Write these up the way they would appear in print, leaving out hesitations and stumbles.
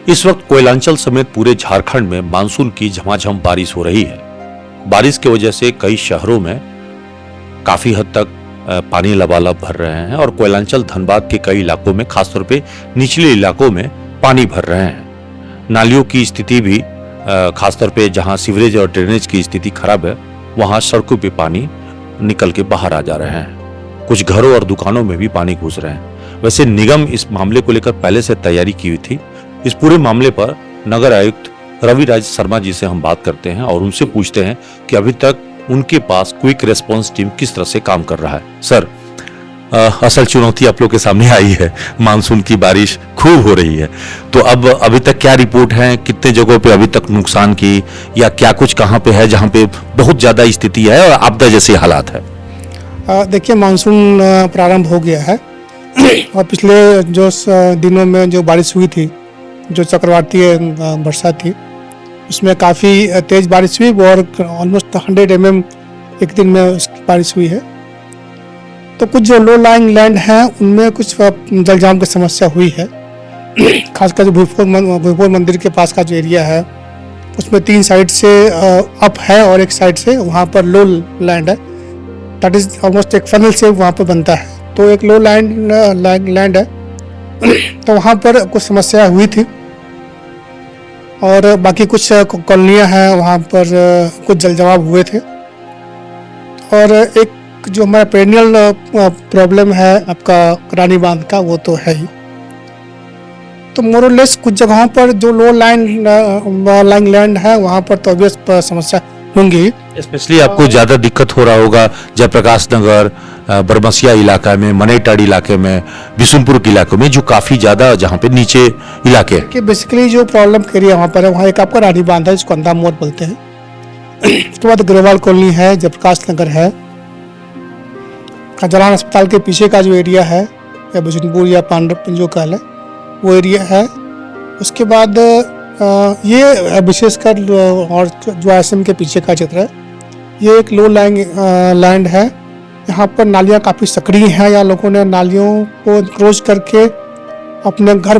इस वक्त कोयलांचल समेत पूरे झारखंड में मानसून की झमाझम बारिश हो रही है। बारिश की वजह से कई शहरों में काफी हद तक पानी लबालब भर रहे हैं और कोयलांचल धनबाद के कई इलाकों में, खासतौर पे निचले इलाकों में पानी भर रहे हैं। नालियों की स्थिति भी खासतौर पे जहां सीवरेज और ड्रेनेज की स्थिति खराब है, वहां सड़कों पे पानी निकल के बाहर आ जा रहे हैं। कुछ घरों और दुकानों में भी पानी घुस रहे हैं। वैसे निगम इस मामले को लेकर पहले से तैयारी की हुई थी। इस पूरे मामले पर नगर आयुक्त रवि राज शर्मा जी से हम बात करते हैं और उनसे पूछते हैं कि अभी तक उनके पास क्विक रेस्पॉन्स टीम किस तरह से काम कर रहा है। सर, असल चुनौती आप लोग के सामने आई है, मानसून की बारिश खूब हो रही है, तो अब अभी तक क्या रिपोर्ट है, कितने जगहों पे अभी तक नुकसान की, या क्या कुछ कहां पे है जहां पे बहुत ज्यादा स्थिति है और आपदा जैसे हालात है? देखिए, मानसून प्रारंभ हो गया है और पिछले जो दिनों में जो बारिश हुई थी, जो चक्रवातीय वर्षा थी, उसमें काफ़ी तेज़ बारिश हुई और ऑलमोस्ट 100 mm एक दिन में उसकी बारिश हुई है। तो कुछ जो लो लाइंग लैंड हैं उनमें कुछ जल जाम की समस्या हुई है। खासकर जो भूतपूर्व मंदिर के पास का जो एरिया है, उसमें 3 साइड से अप है और एक साइड से वहाँ पर लो लैंड है। दैट इज़ ऑलमोस्ट एक फनल से वहाँ पर बनता है, तो एक लो लैंड है। तो वहाँ पर कुछ समस्या हुई थी और बाकी कुछ कॉलोनियाँ हैं, वहाँ पर कुछ जल जमाव हुए थे। और एक जो हमारा पेरिनियल प्रॉब्लम है आपका रानी बांध का, वो तो है ही। तो मोर और लेस कुछ जगहों पर जो लो लाइंग लैंड है वहाँ पर तो ऑब्वियस समस्या होंगी। स्पेशली आपको ज्यादा दिक्कत हो रहा होगा जयप्रकाश नगर, बरमसिया इलाका में, मनेटाड़ इलाके में, बिशुनपुर के इलाकों में, जो काफी ज्यादा जहाँ पे नीचे इलाके कि बेसिकली जो प्रॉब्लम एरिया वहाँ पर है, वहाँ एक आपका रानी बांध है जिसको अंधा मोड़ बोलते हैं। उसके बाद ग्रेवाल कॉलोनी है, जयप्रकाश नगर है, जलान अस्पताल के पीछे का जो एरिया है, या बिशुनपुर या पांडव जो कहल है, वो एरिया है। उसके बाद ये विशेषकर और जो आईएसएम के पीछे का चित्र है, ये एक लो लाइंग लैंड है। यहाँ पर नालियाँ काफ़ी सक्रिय हैं, या लोगों ने नालियों को क्रोज करके अपने घर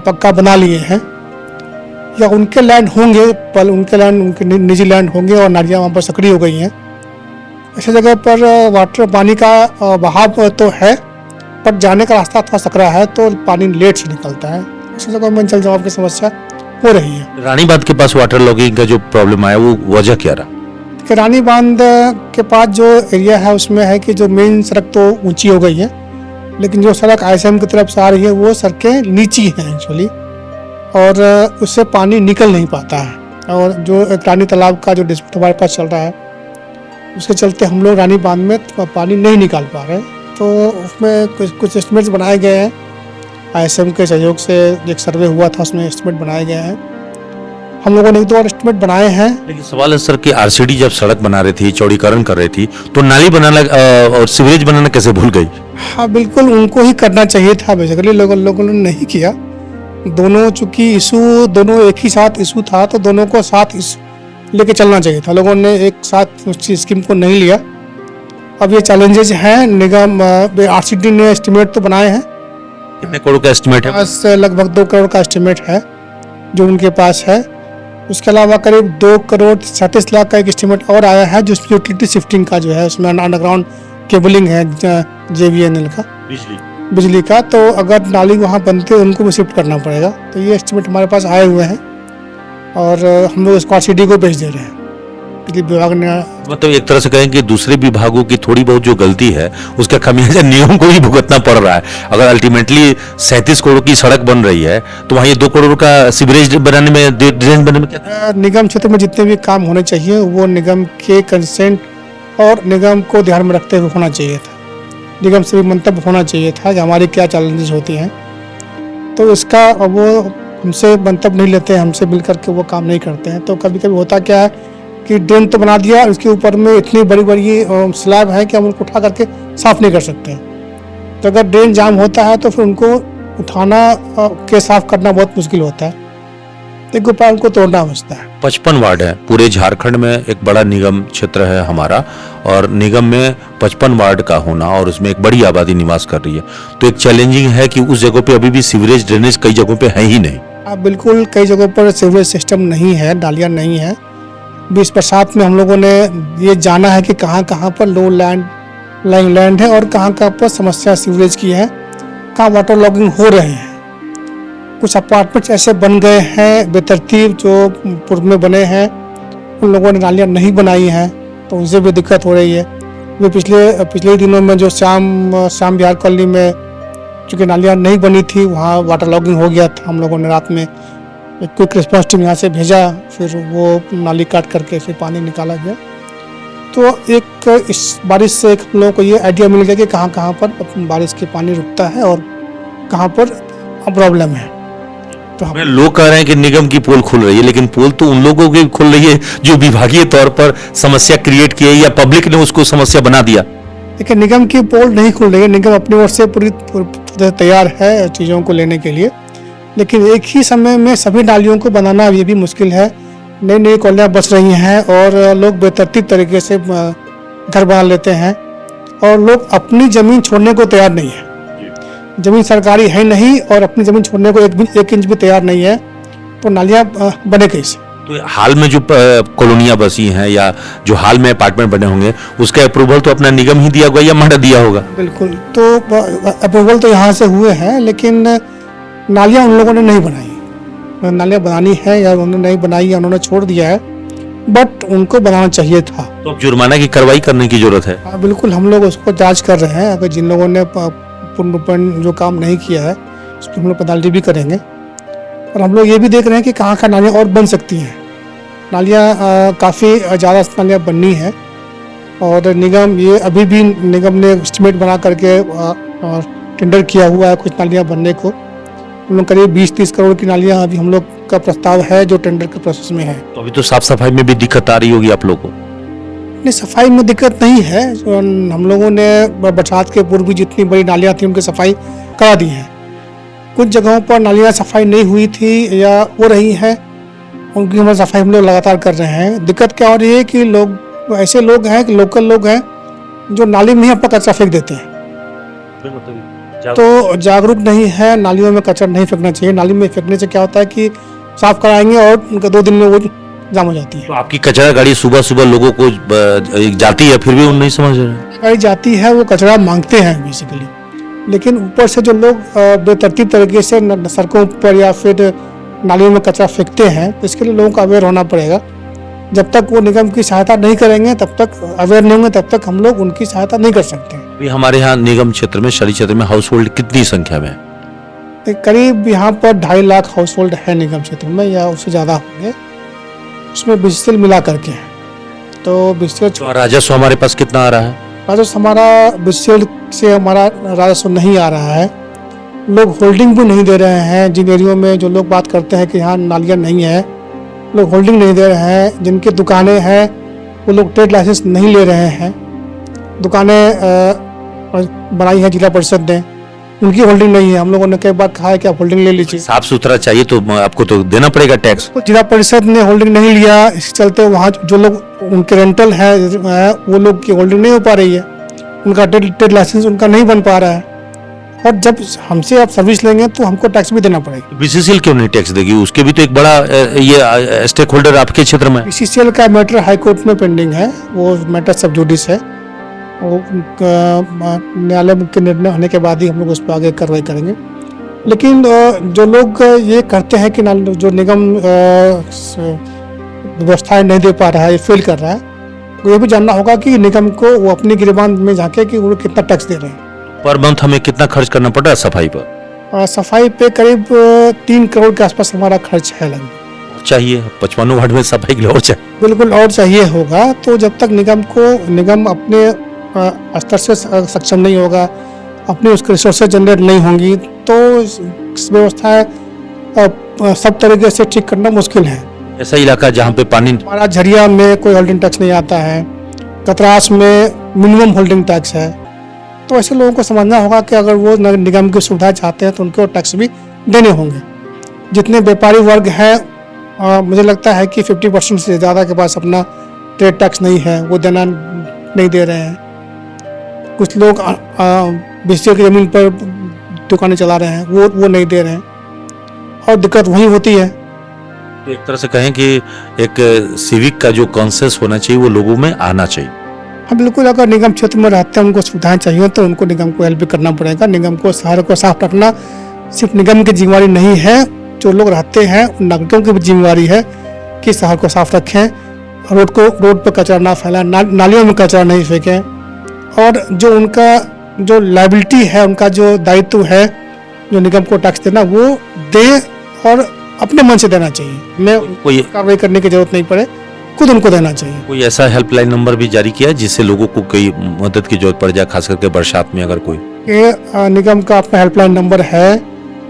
पक्का बना लिए हैं, या उनके लैंड होंगे, पर उनके निजी लैंड होंगे और नालियाँ वहाँ पर सक्रिय हो गई हैं। ऐसी जगह पर पानी का बहाव तो है, पर जाने का रास्ता थोड़ा सकरा है, तो पानी लेट से निकलता है। ऐसी जगह में जल जमाव की समस्या हो रही है। रानी बांध के पास वाटर लॉगिंग का जो प्रॉब्लम आया, वो वजह क्या रहा? कि रानी बांध के पास जो एरिया है उसमें है कि जो मेन सड़क तो ऊंची हो गई है, लेकिन जो सड़क आईएसएम की तरफ से आ रही है वो सड़कें नीची हैं एक्चुअली, और उससे पानी निकल नहीं पाता है। और जो रानी तालाब का जो डिस्प्यूट हमारे पास चल रहा है, उसके चलते हम लोग रानी बांध में पानी नहीं निकाल पा रहे। तो उसमें कुछ एस्टिमेट्स बनाए गए हैं, आईएसएम के सहयोग से एक सर्वे हुआ था, उसमें एस्टिमेट बनाए गए हैं। हम लोगों ने 2 और एस्टिमेट बनाए हैं। लेकिन सवाल है सर कि आरसीडी जब सड़क बना रही थी, चौड़ीकरण कर रही थी, तो नाली बनाना और सीवरेज बनाना कैसे भूल गई? हाँ, बिल्कुल उनको ही करना चाहिए था, बेसिकली लोगों ने नहीं किया। दोनों चूंकि इशू दोनों एक ही साथ इशू था, तो दोनों को साथ लेके चलना चाहिए था। लोगों ने एक साथ उस स्कीम को नहीं लिया। अब ये चैलेंजेस हैं। निगम आरसीडी ने एस्टिमेट तो बनाए हैं। कितने करोड़ का एस्टिमेट है? लगभग 2 करोड़ का एस्टिमेट है जो उनके पास है। उसके अलावा करीब 2 करोड़ 37 लाख का एक एस्टिमेट और आया है, जो यूटिलिटी शिफ्टिंग का जो है, उसमें अंडरग्राउंड केबलिंग है जेवीएनएल का, बिजली का। तो अगर नाली वहाँ बनते उनको भी शिफ्ट करना पड़ेगा। तो ये एस्टिमेट हमारे पास आए हुए हैं और हम लोग इसको आरसीडी को भेज दे रहे हैं। बिजली विभाग ने, मतलब एक तरह से कहें कि दूसरे विभागों की थोड़ी बहुत जो गलती है, उसका खामियाजा निगम को ही भुगतना पड़ रहा है। अगर अल्टीमेटली 37 करोड़ की सड़क बन रही है, तो वहाँ ये 2 करोड़ का सीवरेज बनाने में, ड्रेन बनाने में क्या? निगम क्षेत्र में जितने भी काम होने चाहिए वो निगम के कंसेंट और निगम को ध्यान में रखते हुए होना चाहिए था। निगम से भी मंतव्य होना चाहिए था कि हमारी क्या चैलेंजेस होती हैं, तो इसका वो हमसे मंतव्य नहीं लेते, हमसे मिल करके वो काम नहीं करते हैं। तो कभी कभी होता क्या है कि ड्रेन तो बना दिया, उसके ऊपर में इतनी बड़ी बड़ी स्लैब है कि हम उनको उठा करके साफ नहीं कर सकते। तो अगर ड्रेन जाम होता है तो फिर उनको उठाना के साफ करना बहुत मुश्किल होता है। तो एक उपाय उनको तोड़ना बचता है। 55 वार्ड है पूरे झारखंड में, एक बड़ा निगम क्षेत्र है हमारा, और निगम में 55 वार्ड का होना और उसमें एक बड़ी आबादी निवास कर रही है, तो एक चैलेंजिंग है कि उस जगह पे अभी भी सीवरेज ड्रेनेज कई जगहों पे है ही नहीं। बिल्कुल, कई जगहों पर सीवरेज सिस्टम नहीं है, नालियाँ नहीं है। बीस बरसात में हम लोगों ने ये जाना है कि कहाँ कहाँ पर लो लाइंग लैंड है और कहाँ कहाँ पर समस्या सीवरेज की है, कहाँ वाटर लॉगिंग हो रहे हैं। कुछ अपार्टमेंट्स ऐसे बन गए हैं बेतरतीब जो पूर्व में बने हैं, उन लोगों ने नालियाँ नहीं बनाई हैं, तो उनसे भी दिक्कत हो रही है। वे पिछले दिनों में जो श्याम विहार कॉलोनी में चूँकि नालियाँ नहीं बनी थी, वहाँ वाटर लॉगिंग हो गया था। हम लोगों ने रात में एक क्विक रिस्पॉन्स टीम यहाँ से भेजा, फिर वो नाली काट करके फिर पानी निकाला गया। तो एक इस बारिश से एक हम लोगों को ये आइडिया मिल गया कि कहाँ कहाँ पर बारिश के पानी रुकता है और कहाँ पर प्रॉब्लम है। तो हम लोग कह रहे हैं कि निगम की पोल खुल रही है, लेकिन पोल तो उन लोगों की खुल रही है जो विभागीय तौर पर समस्या क्रिएट की है या पब्लिक ने उसको समस्या बना दिया। देखिए, निगम की पोल नहीं खुल रही है, निगम अपनी ओर से पूरी तैयार है चीज़ों को लेने के लिए, लेकिन एक ही समय में सभी नालियों को बनाना ये भी मुश्किल है। नई नई कॉलोनियाँ बच रही हैं और लोग बेतरतीब तरीके से घर बना लेते हैं और लोग अपनी ज़मीन छोड़ने को तैयार नहीं है। ज़मीन सरकारी है नहीं और अपनी ज़मीन छोड़ने को एक इंच भी तैयार नहीं है, तो नालियाँ बने कैसे? तो हाल में जो कॉलोनियां बसी हैं या जो हाल में अपार्टमेंट बने होंगे, उसका अप्रूवल तो अपना निगम ही दिया होगा या मंडा दिया होगा? बिल्कुल, तो अप्रूवल तो यहाँ से हुए हैं, लेकिन नालियाँ उन लोगों ने नहीं बनाई। नालियाँ बनानी है या उन्होंने नहीं बनाई या उन्होंने छोड़ दिया है, बट उनको बनाना चाहिए था। तो अब जुर्माना की कार्रवाई करने की जरूरत है। बिल्कुल, हम लोग उसको जांच कर रहे हैं। अगर जिन लोगों ने पूर्ण रूपेण जो काम नहीं किया है उस पर हम लोग पेनल्टी भी करेंगे, और हम लोग ये भी देख रहे हैं कि कहाँ कहाँ नालियाँ और बन सकती हैं। नालियाँ काफ़ी ज़्यादा नालियाँ बननी है और निगम ये अभी भी निगम ने एस्टिमेट बना करके टेंडर किया हुआ है कुछ नालियाँ बनने को। हम लोग करीब 20-30 करोड़ की नालियाँ अभी हम लोग का प्रस्ताव है जो टेंडर के प्रोसेस में है। तो अभी तो साफ सफाई में भी दिक्कत आ रही होगी आप लोगों को? नहीं, सफाई में दिक्कत नहीं है। हम लोगों ने बरसात के पूर्व भी जितनी बड़ी नालियाँ थी उनकी सफाई करा दी है। कुछ जगहों पर नालियाँ सफाई नहीं हुई थी या हो रही है, उनकी हम सफाई हम लोग लगातार कर रहे हैं। दिक्कत क्या हो रही है कि लोग ऐसे लोग हैं कि लोकल लोग हैं जो नाली में ही अपना कचरा फेंक देते हैं, तो जागरूक नहीं है। नालियों में कचरा नहीं फेंकना चाहिए। नाली में फेंकने से क्या होता है कि साफ कराएंगे और उनका 2 दिन में वो जाम हो जाती है। तो आपकी कचरा गाड़ी सुबह सुबह लोगों को जाती है, फिर भी उन नहीं समझ रहे? गाड़ी जाती है, वो कचरा मांगते हैं बेसिकली, लेकिन ऊपर से जो लोग बेतरतीब तरीके से सड़कों पर या फिर नालियों में कचरा फेंकते हैं, तो इसके लिए लोगों को अवेयर होना पड़ेगा। जब तक वो निगम की सहायता नहीं करेंगे, तब तक अवेयर नहीं होंगे, तब तक हम लोग उनकी सहायता नहीं कर सकते। अभी हमारे यहाँ निगम क्षेत्र में, शहरी क्षेत्र में हाउस होल्ड कितनी संख्या में है? करीब यहाँ पर 2.5 लाख हाउस होल्ड है निगम क्षेत्र में या उससे ज़्यादा होंगे, उसमें बीसीएल मिला करके है। तो बीसीएल तो राजस्व हमारे पास कितना आ रहा है? राजस्व हमारा बीसीएल से हमारा राजस्व नहीं आ रहा है। लोग होल्डिंग भी नहीं दे रहे हैं। जिन एरियो में जो लोग बात करते हैं कि यहाँ नालियाँ नहीं है, लोग होल्डिंग नहीं दे रहे हैं। जिनकी दुकानें हैं वो लोग ट्रेड लाइसेंस नहीं ले रहे हैं। दुकानें बनाई है जिला परिषद ने, उनकी होल्डिंग नहीं है। हम लोगों ने कई बार कहा है कि आप होल्डिंग ले लीजिए। साफ सुथरा चाहिए तो आपको तो देना पड़ेगा टैक्स। तो जिला परिषद ने होल्डिंग नहीं लिया, इसके चलते वहाँ जो लोग उनके रेंटल है वो लोग की होल्डिंग नहीं हो पा रही है, उनका ट्रेड लाइसेंस उनका नहीं बन पा रहा है। और जब हमसे आप सर्विस लेंगे तो हमको टैक्स भी देना पड़ेगा। बीसीसीएल क्यों नहीं टैक्स देगी? उसके भी तो एक बड़ा ये स्टेक होल्डर आपके क्षेत्र में। बीसीसीएल का मैटर हाई कोर्ट में पेंडिंग है, वो मैटर सब जुडिस है। वो न्यायालय के निर्णय होने के बाद ही हम लोग उस पर आगे कार्रवाई करेंगे। लेकिन जो लोग ये करते हैं कि जो निगम व्यवस्थाएं नहीं दे पा रहा है, फेल कर रहा है, वो ये भी जानना होगा कि निगम को वो अपनी गिरबान में झांके कि वो कितना टैक्स दे रहे हैं। पर मंथ हमें कितना खर्च करना पड़ रहा है सफाई पर? सफाई पे करीब 3 करोड़ के आसपास हमारा खर्च है लगभग। चाहिए 55 वार्ड में सफाई के लिए और चाहिए? बिल्कुल और चाहिए होगा। तो जब तक निगम अपने स्तर से सक्षम नहीं होगा, अपनी उसके रिसोर्सेज जनरेट नहीं होंगी, तो व्यवस्था सब तरीके से ठीक करना मुश्किल है। ऐसा इलाका जहाँ पे पानी, हमारा झरिया में कोई होल्डिंग टैक्स नहीं आता है, कतरास में मिनिमम होल्डिंग टैक्स है। तो ऐसे लोगों को समझना होगा कि अगर वो निगम की सुविधा चाहते हैं तो उनको टैक्स भी देने होंगे। जितने व्यापारी वर्ग हैं मुझे लगता है कि 50% से ज़्यादा के पास अपना ट्रेड टैक्स नहीं है, वो देना नहीं दे रहे हैं। कुछ लोग बीसीओ की ज़मीन पर दुकानें चला रहे हैं, वो नहीं दे रहे हैं, और दिक्कत वही होती है। एक तरह से कहें कि एक सिविक का जो कॉन्सेंस होना चाहिए वो लोगों में आना चाहिए। हाँ बिल्कुल, अगर निगम क्षेत्र में रहते हैं, उनको सुविधाएं चाहिए तो उनको निगम को हेल्प भी करना पड़ेगा। निगम को शहर को साफ रखना सिर्फ निगम की जिम्मेवारी नहीं है, जो लोग रहते हैं उन नागरिकों की भी जिम्मेवारी है कि शहर को साफ रखें, रोड पर कचरा ना फैलाएं, नालियों में कचरा नहीं फेंकें, और जो उनका जो लायबिलिटी है, उनका जो दायित्व है जो निगम को टैक्स देना, वो दें और अपने मन से देना चाहिए। मैं कोई कार्रवाई करने की जरूरत नहीं पड़े, खुद उनको देना चाहिए। कोई ऐसा हेल्पलाइन नंबर भी जारी किया है जिससे लोगों को कोई मदद की जरूरत पड़ जाए, खास करके बरसात में अगर कोई? ये निगम का अपना हेल्पलाइन नंबर है,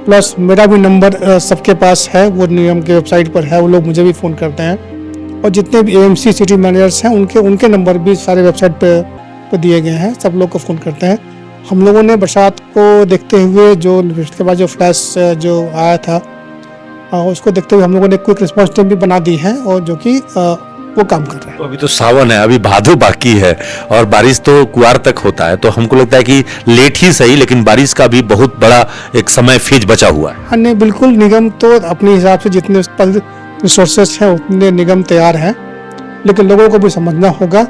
प्लस मेरा भी नंबर सबके पास है, वो निगम के वेबसाइट पर है, वो लोग मुझे भी फ़ोन करते हैं, और जितने भी एएमसी सिटी मैनेजर्स हैं उनके नंबर भी सारे वेबसाइट पे दिए गए हैं, सब लोग को फ़ोन करते हैं। हम लोगों ने बरसात को देखते हुए जो उसके बाद जो फ्लैश जो आया था, उसको देखते हुए हम लोगों ने क्विक रिस्पॉन्स टीम भी बना दी है, और जो कि वो काम कर रहे हैं। अभी तो सावन है, अभी भादो बाकी है, और बारिश तो कुआर तक होता है, तो हमको लगता है कि लेट ही सही, लेकिन बारिश का भी बहुत बड़ा एक समय फेज बचा हुआ है। हाँ नहीं, बिल्कुल, निगम तो अपने हिसाब से जितने उस पर रिसोर्सेज हैं उतने निगम तैयार है, लेकिन लोगों को भी समझना होगा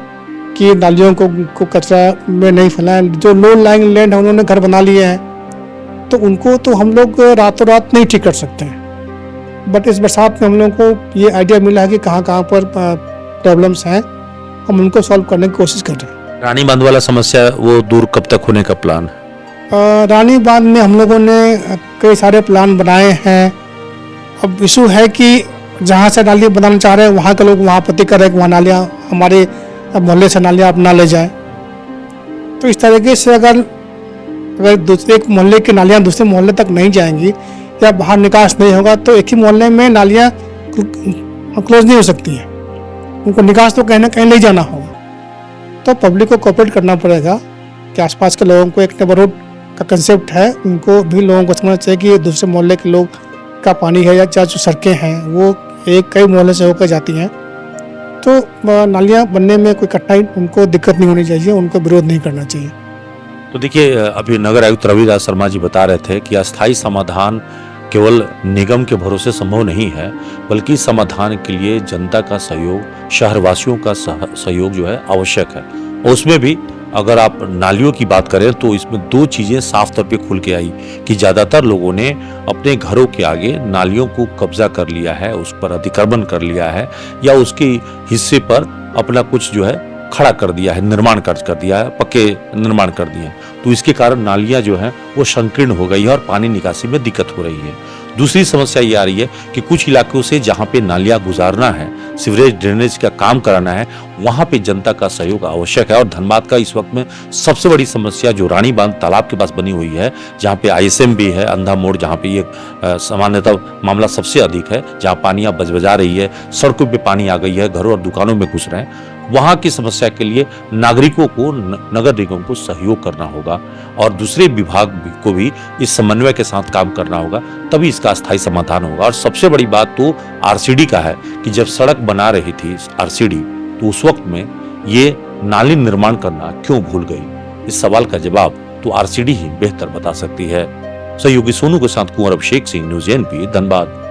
कि नालियों को कचरा में नहीं फैलाएं। जो लो लाइंग लैंड है उन्होंने घर बना लिए हैं, तो उनको तो हम लोग रातों रात नहीं ठीक कर सकते हैं, बट इस बरसात में हम लोगों को ये आइडिया मिला है कि कहाँ कहाँ पर प्रॉब्लम्स हैं, हम उनको सॉल्व करने की कोशिश कर रहे हैं। रानी बांध वाला समस्या वो दूर कब तक होने का प्लान है? रानी बांध में हम लोगों ने कई सारे प्लान बनाए हैं। अब इशू है कि जहाँ से नाली बनाना चाह रहे हैं वहाँ के लोग वहाँ आपत्ति कर रहे हैं कि वहाँ नालियाँ हमारे मोहल्ले से नालियाँ आप ना ले जाएं। तो इस तरीके से अगर एक मोहल्ले की नालियाँ दूसरे मोहल्ले तक नहीं जाएंगी या बाहर निकास नहीं होगा, तो एक ही मोहल्ले में नालियाँ क्लोज नहीं हो सकती हैं, उनको निकास तो कहीं ना कहीं ले जाना होगा। तो पब्लिक को कोऑपरेट करना पड़ेगा कि आसपास के लोगों को, एक नेबरहुड का कंसेप्ट है, उनको भी लोगों को समझना चाहिए कि दूसरे मोहल्ले के लोग का पानी है या चाहे जो सड़कें हैं वो कई मोहल्ले से होकर जाती हैं, तो नालियाँ बनने में कोई कठिनाई, उनको दिक्कत नहीं होनी चाहिए, उनको विरोध नहीं करना चाहिए। तो देखिए, अभी नगर आयुक्त रविदास शर्मा जी बता रहे थे कि अस्थायी समाधान केवल निगम के भरोसे संभव नहीं है, बल्कि समाधान के लिए जनता का सहयोग, शहरवासियों का सहयोग जो है आवश्यक है। और उसमें भी अगर आप नालियों की बात करें तो इसमें दो चीजें साफ तौर पे खुल के आई कि ज्यादातर लोगों ने अपने घरों के आगे नालियों को कब्जा कर लिया है, उस पर अतिक्रमण कर लिया है, या उसके हिस्से पर अपना कुछ जो है खड़ा कर दिया है, निर्माण कर दिया है, पक्के निर्माण कर दिए हैं। तो इसके कारण नालियां जो हैं वो संकीर्ण हो गई है और पानी निकासी में दिक्कत हो रही है। दूसरी समस्या ये आ रही है कि कुछ इलाकों से जहां पे नालियां गुजारना है, सीवरेज ड्रेनेज का काम कराना है, वहां पे जनता का सहयोग आवश्यक है। और धनबाद का इस वक्त में सबसे बड़ी समस्या जो रानी बांध तालाब के पास बनी हुई है, जहाँ पे आईएसएम भी है, अंधा मोड़ जहाँ पे ये सामान्यतः मामला सबसे अधिक है, जहाँ पानी बजबजा रही है, सड़कों पे पानी आ गई है, घरों और दुकानों में घुस रहे हैं, वहां की समस्या के लिए नागरिकों को, नगर निगम को सहयोग करना होगा और दूसरे विभाग को भी इस समन्वय के साथ काम करना होगा, तभी इसका अस्थायी समाधान होगा। और सबसे बड़ी बात तो आरसीडी का है कि जब सड़क बना रही थी आरसीडी, तो उस वक्त में ये नाली निर्माण करना क्यों भूल गई? इस सवाल का जवाब तो आरसीडी ही बेहतर बता सकती है। सहयोगी सोनू के साथ कुंवर अभिषेक सिंह, न्यूज़ एनपी, धनबाद।